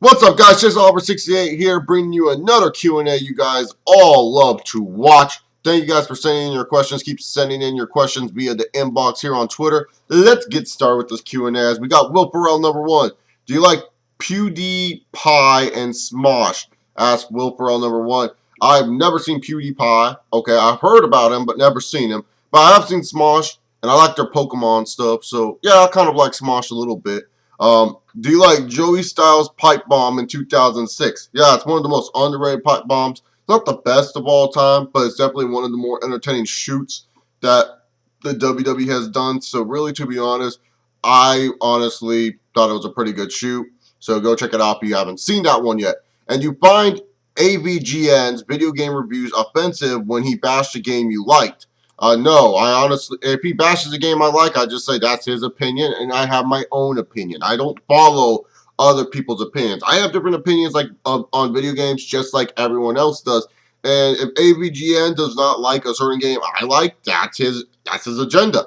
What's up, guys? ChaseOliver68 here, bringing you another Q&A you guys all love to watch. Thank you guys for sending in your questions. Keep sending in your questions via the inbox here on Twitter. Let's get started with this Q&A. As we got Will Ferrell number one. Do you like PewDiePie and Smosh? Asked Will Ferrell number one. I've never seen PewDiePie. Okay, I've heard about him, but never seen him. But I have seen Smosh, and I like their Pokemon stuff. So, yeah, I kind of like Smosh a little bit. Do you like Joey Styles' pipe bomb in 2006? Yeah, it's one of the most underrated pipe bombs. It's not the best of all time, but it's definitely one of the more entertaining shoots that the WWE has done. So really, to be honest, I honestly thought it was a pretty good shoot. So go check it out if you haven't seen that one yet. And you find AVGN's video game reviews offensive when he bashed a game you liked. No, I honestly, if he bashes a game I like, I just say that's his opinion, and I have my own opinion. I don't follow other people's opinions. I have different opinions on video games, just like everyone else does. And if AVGN does not like a certain game I like, that's his agenda.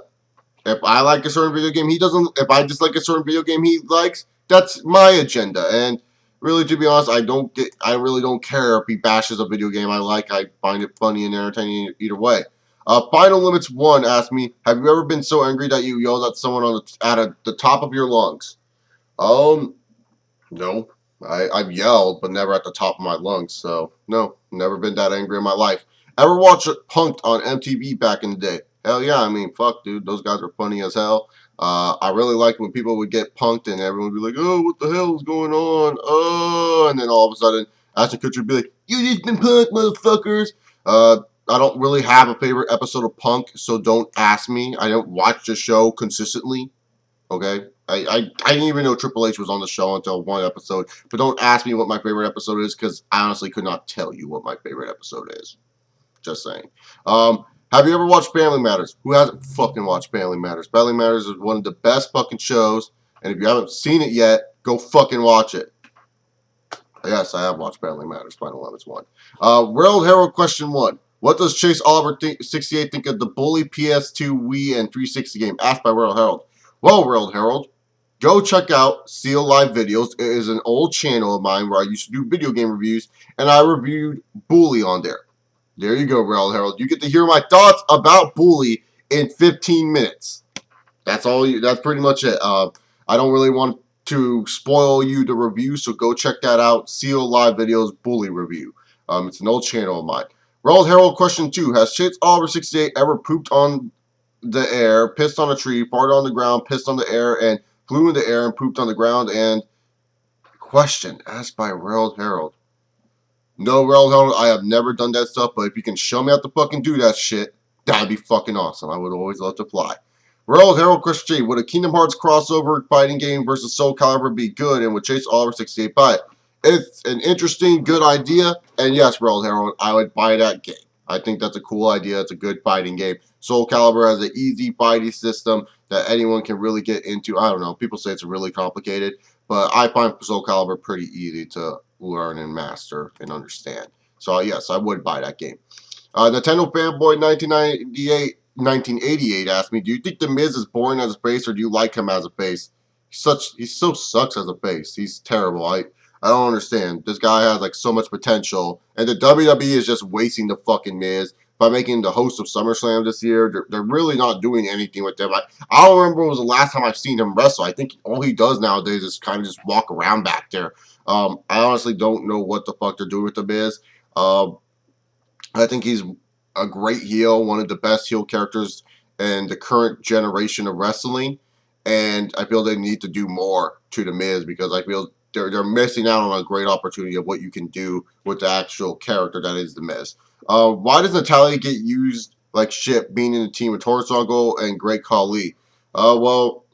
If I like a certain video game he doesn't, if I dislike a certain video game he likes, that's my agenda. And really, to be honest, I really don't care if he bashes a video game I like. I find it funny and entertaining either way. Final Limits 1 asked me, have you ever been so angry that you yelled at someone at the top of your lungs? No. I've yelled, but never at the top of my lungs. So, no, never been that angry in my life. Ever watched Punk'd on MTV back in the day? Hell yeah, I mean, fuck, dude. Those guys were funny as hell. I really liked when people would get punked and everyone would be like, oh, what the hell is going on? Oh, and then all of a sudden, Ashton Kutcher would be like, you just been punked, motherfuckers. I don't really have a favorite episode of Punk, so don't ask me. I don't watch the show consistently. Okay? I didn't even know Triple H was on the show until one episode. But don't ask me what my favorite episode is, because I honestly could not tell you what my favorite episode is. Just saying. Have you ever watched Family Matters? Who hasn't fucking watched Family Matters? Family Matters is one of the best fucking shows. And if you haven't seen it yet, go fucking watch it. Yes, I have watched Family Matters. Final Limits 1. World Herald question 1. What does ChaseOliver68 think of the Bully PS2, Wii, and 360 game? Asked by World Herald. Well, World Herald, go check out Seal Live Videos. It is an old channel of mine where I used to do video game reviews, and I reviewed Bully on there. There you go, World Herald. You get to hear my thoughts about Bully in 15 minutes. That's pretty much it. I don't really want to spoil you the review, so go check that out. Seal Live Videos Bully review. It's an old channel of mine. World Herald question 2. Has ChaseOliver68 ever pooped on the air, pissed on a tree, farted on the ground, pissed on the air, and flew in the air and pooped on the ground? And question asked by World Herald. No, World Herald, I have never done that stuff, but if you can show me how to fucking do that shit, that'd be fucking awesome. I would always love to fly. World Herald question 3. Would a Kingdom Hearts crossover fighting game versus Soul Calibur be good, and would ChaseOliver68 buy it? It's an interesting, good idea, and yes, World Herald, I would buy that game. I think that's a cool idea. It's a good fighting game. Soul Calibur has an easy fighting system that anyone can really get into. I don't know. People say it's really complicated, but I find Soul Calibur pretty easy to learn and master and understand. So, yes, I would buy that game. Nintendo Fanboy 1988 asked me, do you think The Miz is boring as a face, or do you like him as a face? He so sucks as a face. He's terrible. I don't understand. This guy has like so much potential, and the WWE is just wasting the fucking Miz by making him the host of SummerSlam this year. They're really not doing anything with them. I don't remember when was the last time I've seen him wrestle. I think all he does nowadays is kind of just walk around back there. I honestly don't know what the fuck they're doing with the Miz. I think he's a great heel, one of the best heel characters in the current generation of wrestling, and I feel they need to do more to the Miz, because I feel they're missing out on a great opportunity of what you can do with the actual character that is the Miz. Why does Natalia get used like shit being in the team with Hornswoggle and Great Khali? Well,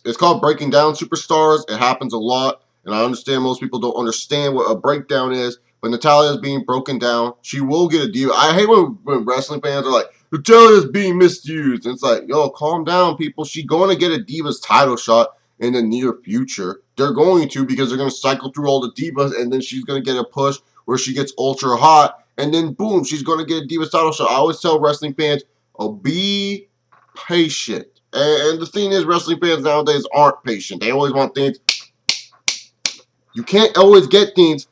it's called breaking down superstars. It happens a lot, and I understand most people don't understand what a breakdown is, but Natalia is being broken down. She will get a diva. I hate when wrestling fans are like, Natalia is being misused. And it's like, yo, calm down, people. She's going to get a Divas title shot in the near future. They're going to, because they're going to cycle through all the Divas, and then she's going to get a push where she gets ultra hot, and then boom, she's going to get a Divas title shot. I always tell wrestling fans, oh, be patient. And the thing is, wrestling fans nowadays aren't patient. They always want things You can't always get things.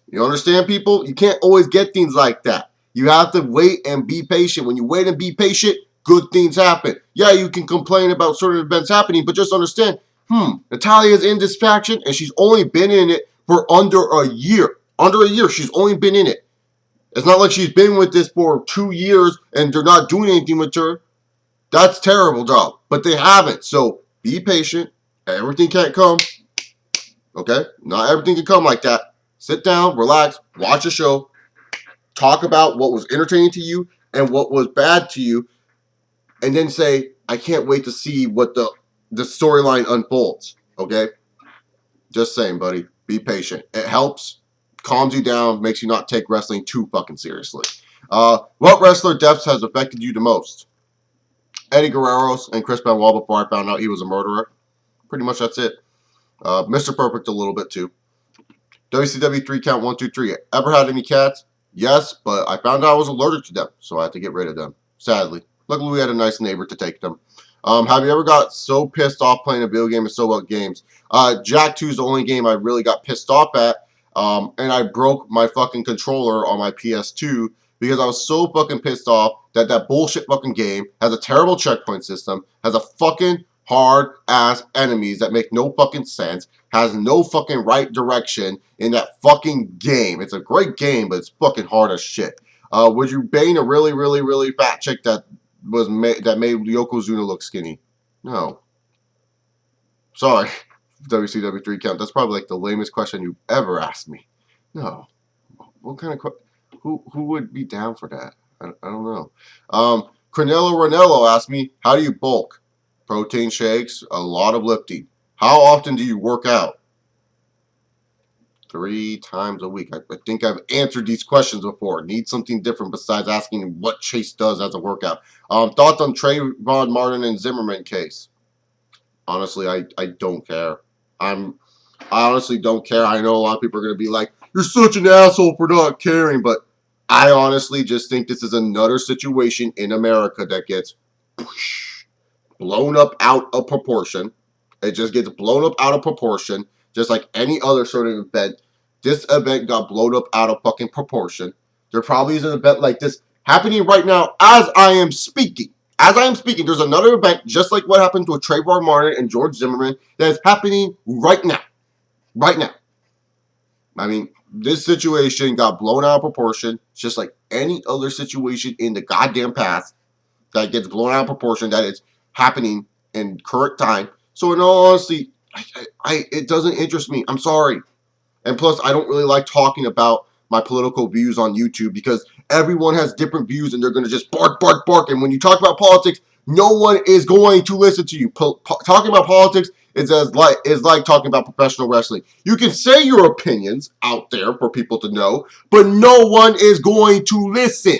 You understand, people? You can't always get things like that. You have to wait and be patient. When you wait and be patient, good things happen. Yeah, you can complain about certain events happening, but just understand, Natalia's in this faction, and she's only been in it for under a year. Under a year, she's only been in it. It's not like she's been with this for 2 years and they're not doing anything with her. That's terrible job. But they haven't. So be patient. Everything can't come. Okay? Not everything can come like that. Sit down, relax, watch a show, talk about what was entertaining to you and what was bad to you, and then say, I can't wait to see what the storyline unfolds. Okay? Just saying, buddy. Be patient. It helps, calms you down, makes you not take wrestling too fucking seriously. What wrestler deaths has affected you the most? Eddie Guerrero's and Chris Benoit before I found out he was a murderer. Pretty much that's it. Mr. Perfect a little bit too. WCW 3 count 1, 2, 3. Ever had any cats? Yes, but I found out I was allergic to them, so I had to get rid of them. Sadly. Luckily, we had a nice neighbor to take them. Have you ever got so pissed off playing a video game and so what games? Jack 2 is the only game I really got pissed off at, and I broke my fucking controller on my PS2 because I was so fucking pissed off that that bullshit fucking game has a terrible checkpoint system, has a fucking hard-ass enemies that make no fucking sense, has no fucking right direction in that fucking game. It's a great game, but it's fucking hard as shit. Would you bang a really, really, really fat chick that made Yokozuna look skinny? No. Sorry, WCW 3 count. That's probably like the lamest question you've ever asked me. No. What kind of who would be down for that? I don't know. Cornello Ranello asked me, how do you bulk? Protein shakes, a lot of lifting. How often do you work out? 3 times a week. I think I've answered these questions before. Need something different besides asking what Chase does as a workout. Thoughts on Trayvon Martin and Zimmerman case? Honestly, I don't care. I honestly don't care. I know a lot of people are going to be like, you're such an asshole for not caring, but I honestly just think this is another situation in America that gets blown up out of proportion. It just gets blown up out of proportion, just like any other sort of event. This event got blown up out of fucking proportion. There probably is an event like this happening right now as I am speaking. As I am speaking, there's another event just like what happened to Trayvon Martin and George Zimmerman that is happening right now. Right now. I mean, this situation got blown out of proportion, just like any other situation in the goddamn past that gets blown out of proportion that is happening in current time. So in all honesty, it doesn't interest me. I'm sorry. And plus, I don't really like talking about my political views on YouTube because everyone has different views and they're going to just bark, bark, bark. And when you talk about politics, no one is going to listen to you. Talking about politics is like talking about professional wrestling. You can say your opinions out there for people to know, but no one is going to listen.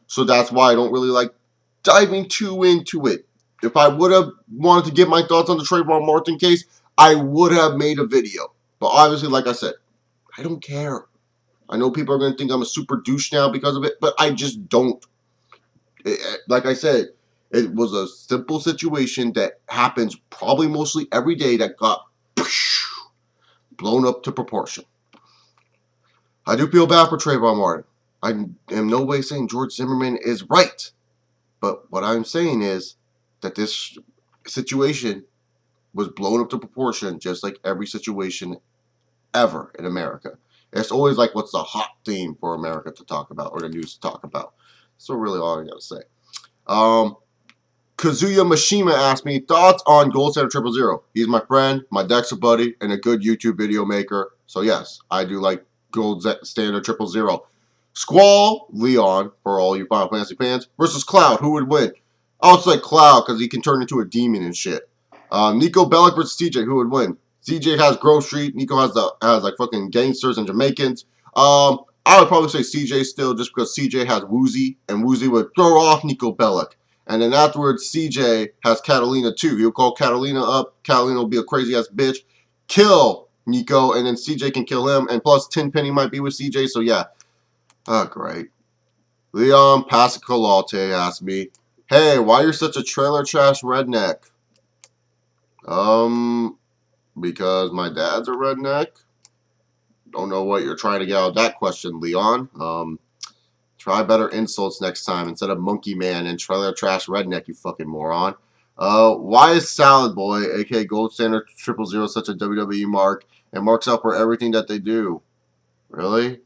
So that's why I don't really like diving too into it. If I would have wanted to get my thoughts on the Trayvon Martin case, I would have made a video. But obviously, like I said, I don't care. I know people are going to think I'm a super douche now because of it, but I just don't. Like I said, it was a simple situation that happens probably mostly every day that got blown up to proportion. I do feel bad for Trayvon Martin. I am no way saying George Zimmerman is right. But what I'm saying is that this situation was blown up to proportion just like every situation ever in America. It's always like what's the hot theme for America to talk about or the news to talk about. So really all I gotta say. Kazuya Mishima asked me, thoughts on Gold Standard 000. He's my friend, my Dexter buddy, and a good YouTube video maker. So yes, I do like Gold Standard 000. Squall, Leon, for all you Final Fantasy fans, versus Cloud. Who would win? I would say Cloud because he can turn into a demon and shit. Nico Bellic versus CJ. Who would win? CJ has Grove Street. Nico has like fucking gangsters and Jamaicans. I would probably say CJ still just because CJ has Woozy and Woozy would throw off Nico Bellic. And then afterwards, CJ has Catalina too. He'll call Catalina up. Catalina will be a crazy ass bitch. Kill Nico, and then CJ can kill him. And plus, Tenpenny might be with CJ. So yeah. Oh, great. Leon Pascalote asked me, hey, why you're such a trailer trash redneck? Because my dad's a redneck? Don't know what you're trying to get out of that question, Leon. Try better insults next time instead of monkey man and trailer trash redneck, you fucking moron. Why is Salad Boy, aka Gold Standard 000, such a WWE mark and marks up for everything that they do? Really?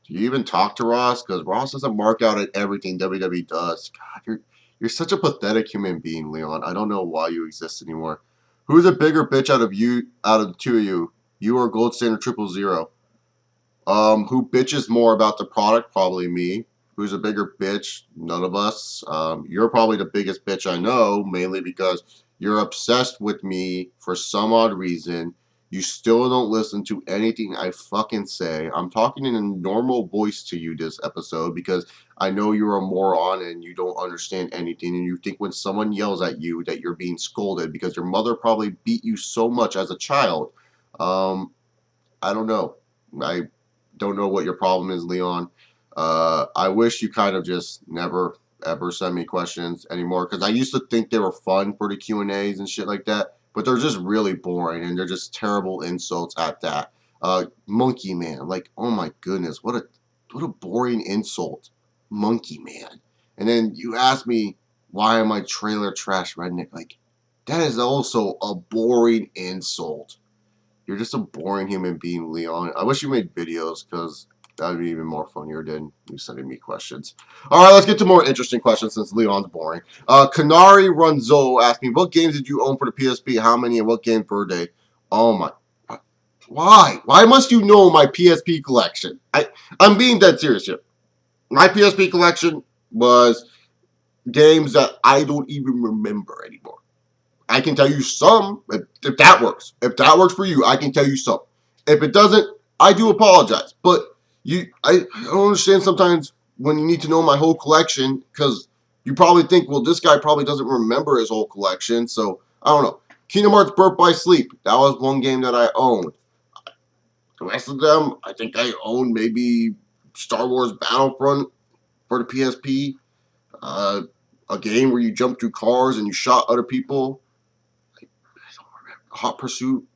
Do you even talk to Ross? Because Ross doesn't mark out at everything WWE does. God, you're such a pathetic human being, Leon. I don't know why you exist anymore. Who's a bigger bitch out of the two of you? You or Gold Standard 000? Who bitches more about the product? Probably me. Who's a bigger bitch? None of us. You're probably the biggest bitch I know, mainly because you're obsessed with me for some odd reason. You still don't listen to anything I fucking say. I'm talking in a normal voice to you this episode because I know you're a moron and you don't understand anything, and you think when someone yells at you that you're being scolded because your mother probably beat you so much as a child. I don't know. I don't know what your problem is, Leon. I wish you kind of just never ever send me questions anymore because I used to think they were fun for the Q&As and shit like that, but they're just really boring and they're just terrible insults at that. Monkey man, like, oh my goodness, what a boring insult, monkey man. And then you ask me why am I trailer trash redneck? Like, that is also a boring insult. You're just a boring human being, Leon. I wish you made videos because that would be even more funnier than you sending me questions. All right, let's get to more interesting questions since Leon's boring. Kanari Runzo asked me, what games did you own for the PSP? How many and what game per day? Oh my. Why? Why must you know my PSP collection? I'm being dead serious here. My PSP collection was games that I don't even remember anymore. I can tell you some if that works. If that works for you, I can tell you some. If it doesn't, I do apologize. But I don't understand sometimes when you need to know my whole collection because you probably think, well, this guy probably doesn't remember his whole collection. So I don't know. Kingdom Hearts Birth by Sleep. That was one game that I owned. The rest of them, I think I owned maybe Star Wars Battlefront for the PSP. Uh, a game where you jump through cars and you shot other people. Hot Pursuit,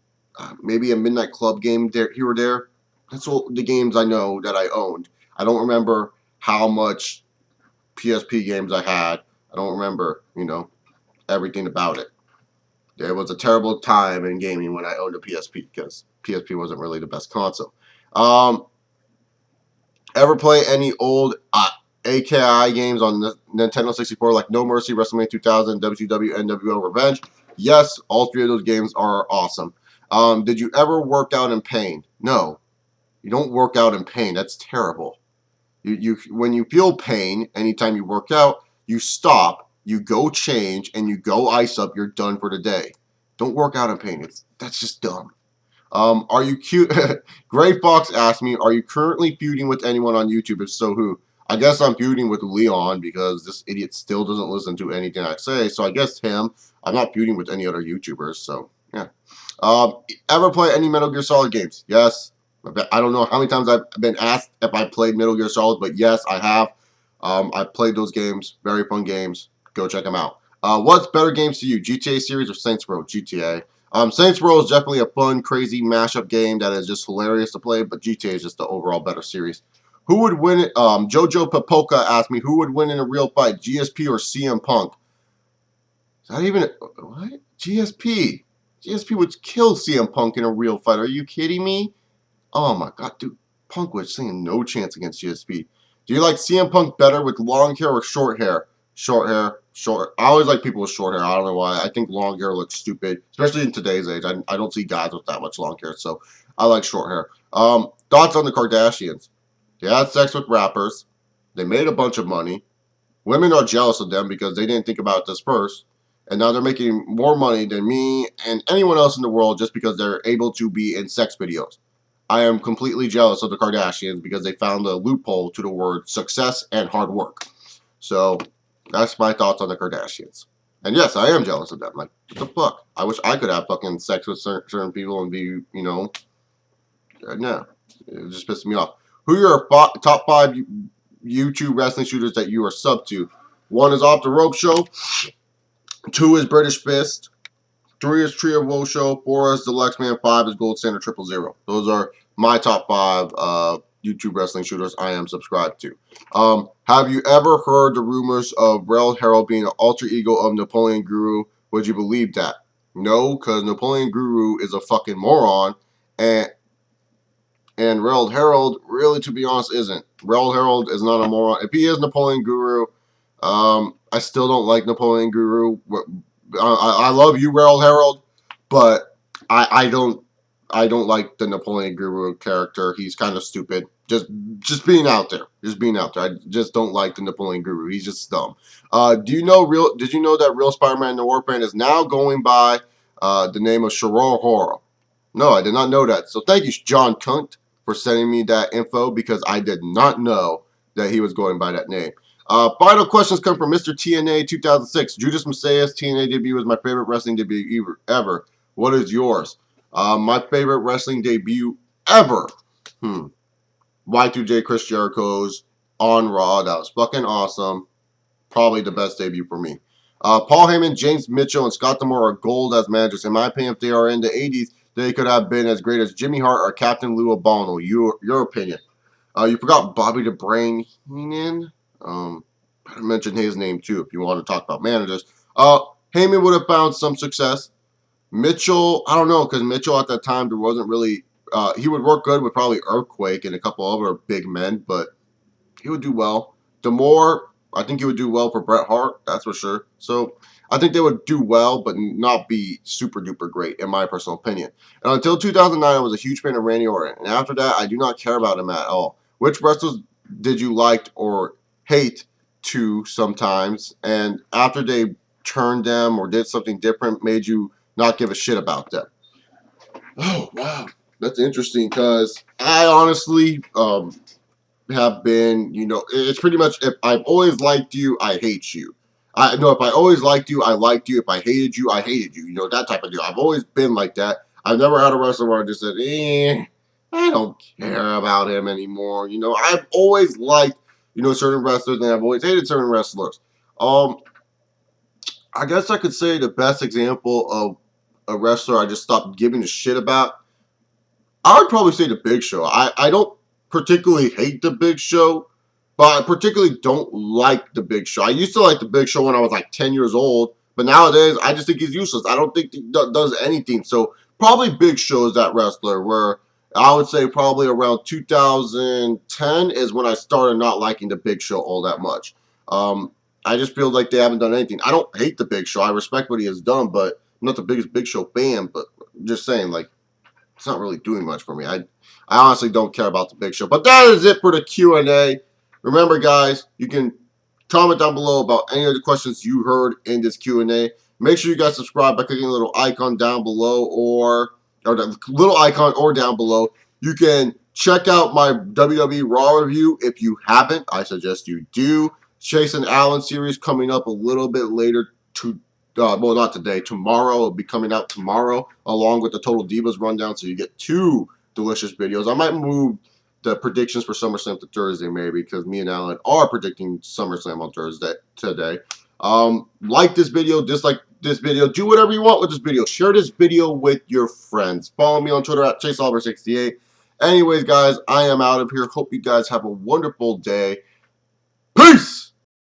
maybe a Midnight Club game there, here or there. That's all the games I know that I owned. I don't remember how much PSP games I had. I don't remember, everything about it. There was a terrible time in gaming when I owned a PSP because PSP wasn't really the best console. Ever play any old AKI games on the Nintendo 64 like No Mercy, WrestleMania 2000, WCW, NWO Revenge? Yes, all three of those games are awesome. Did you ever work out in pain? No, you don't work out in pain. That's terrible. You when you feel pain, anytime you work out, you stop, you go change, and you go ice up. You're done for the day. Don't work out in pain. That's just dumb. Are you cute? Gray Fox asked me, are you currently feuding with anyone on YouTube? If so, who? I guess I'm feuding with Leon because this idiot still doesn't listen to anything I say. So I guess him. I'm not feuding with any other YouTubers. So yeah. Ever play any Metal Gear Solid games? Yes. I don't know how many times I've been asked if I played Metal Gear Solid, but yes, I have. I've played those games. Very fun games. Go check them out. What's better games to you, GTA series or Saints Row? GTA. Saints Row is definitely a fun, crazy mashup game that is just hilarious to play, but GTA is just the overall better series. Who would win it? Jojo Papoka asked me, who would win in a real fight, GSP or CM Punk? Is that even what? GSP. GSP would kill CM Punk in a real fight. Are you kidding me? Oh my god, dude. Punk would stand no chance against GSP. Do you like CM Punk better with long hair or short hair? Short hair. Short. I always like people with short hair. I don't know why. I think long hair looks stupid, especially in today's age. I don't see guys with that much long hair, so I like short hair. Thoughts on the Kardashians? They had sex with rappers. They made a bunch of money. Women are jealous of them because they didn't think about this first. And now they're making more money than me and anyone else in the world just because they're able to be in sex videos. I am completely jealous of the Kardashians because they found a loophole to the word success and hard work. So that's my thoughts on the Kardashians. And yes, I am jealous of them. Like, what the fuck? I wish I could have fucking sex with certain people and be, no. It just pisses me off. Who are your top 5 YouTube wrestling shooters that you are sub to? 1 is Off the Rope Show. 2 is British Fist. 3 is Tree of Woe Show, 4 is Deluxe Man, 5 is Gold Standard 000. Those are my top 5 YouTube wrestling shooters I am subscribed to. Have you ever heard the rumors of Rail Herald being an alter ego of Napoleon Guru? Would you believe that? No, because Napoleon Guru is a fucking moron, and Railed Herald, really, to be honest, isn't. Railed Herald is not a moron. If he is Napoleon Guru, I still don't like Napoleon Guru. I love you, Railed Herald, but I don't like the Napoleon Guru character. He's kind of stupid. Just being out there. Just being out there. I just don't like the Napoleon Guru. He's just dumb. Did you know that Real Spider-Man the Warframe is now going by the name of Sheror Horror? No, I did not know that. So thank you, John Kunt, for sending me that info, because I did not know that he was going by that name. Final questions come from Mr. TNA 2006. Judas Messiah's TNA debut was my favorite wrestling debut ever. What is yours? My favorite wrestling debut ever. Y2J Chris Jericho's on Raw. That was fucking awesome. Probably the best debut for me. Paul Heyman, James Mitchell, and Scott D'Amore are gold as managers. In my opinion, if they are in the 80s, they could have been as great as Jimmy Hart or Captain Lou Albano. Your opinion. You forgot Bobby the Brain Heenan. I mentioned his name too if you want to talk about managers. Heyman would have found some success. Mitchell, I don't know, because Mitchell at that time, there wasn't really... he would work good with probably Earthquake and a couple other big men, but he would do well. D'Amore, I think he would do well for Bret Hart, that's for sure. So I think they would do well, but not be super duper great, in my personal opinion. And until 2009, I was a huge fan of Randy Orton. And after that, I do not care about him at all. Which wrestlers did you like or hate to sometimes? And after they turned them or did something different, made you not give a shit about them? Oh, wow. That's interesting, because I honestly... have been, it's pretty much, if I've always liked you, I hate you. If I always liked you, I liked you. If I hated you, I hated you. That type of deal. I've always been like that. I've never had a wrestler where I just said, I don't care about him anymore. I've always liked, certain wrestlers, and I've always hated certain wrestlers. I guess I could say the best example of a wrestler I just stopped giving a shit about, I would probably say the Big Show. I don't particularly hate the Big Show, but I particularly don't like the Big Show. I used to like the Big Show when I was like 10 years old, but nowadays I just think he's useless. I don't think he does anything. So probably Big Show is that wrestler where I would say probably around 2010 is when I started not liking the Big Show all that much. I just feel like they haven't done anything. I don't hate the Big Show. I respect what he has done, but I'm not the biggest Big Show fan, but just saying, like, it's not really doing much for me. I honestly don't care about the Big Show. But that is it for the Q&A. Remember, guys, you can comment down below about any of the questions you heard in this Q&A. Make sure you guys subscribe by clicking the little icon down below or the little icon or down below. You can check out my WWE Raw review if you haven't. I suggest you do. Chase and Allen series coming up a little bit later well, not today. Tomorrow. It'll be coming out tomorrow, along with the Total Divas rundown, so you get 2 delicious videos. I might move the predictions for SummerSlam to Thursday, maybe, because me and Alan are predicting SummerSlam on Thursday today. Like this video, dislike this video, do whatever you want with this video. Share this video with your friends. Follow me on Twitter at ChaseOliver68. Anyways, guys, I am out of here. Hope you guys have a wonderful day. Peace!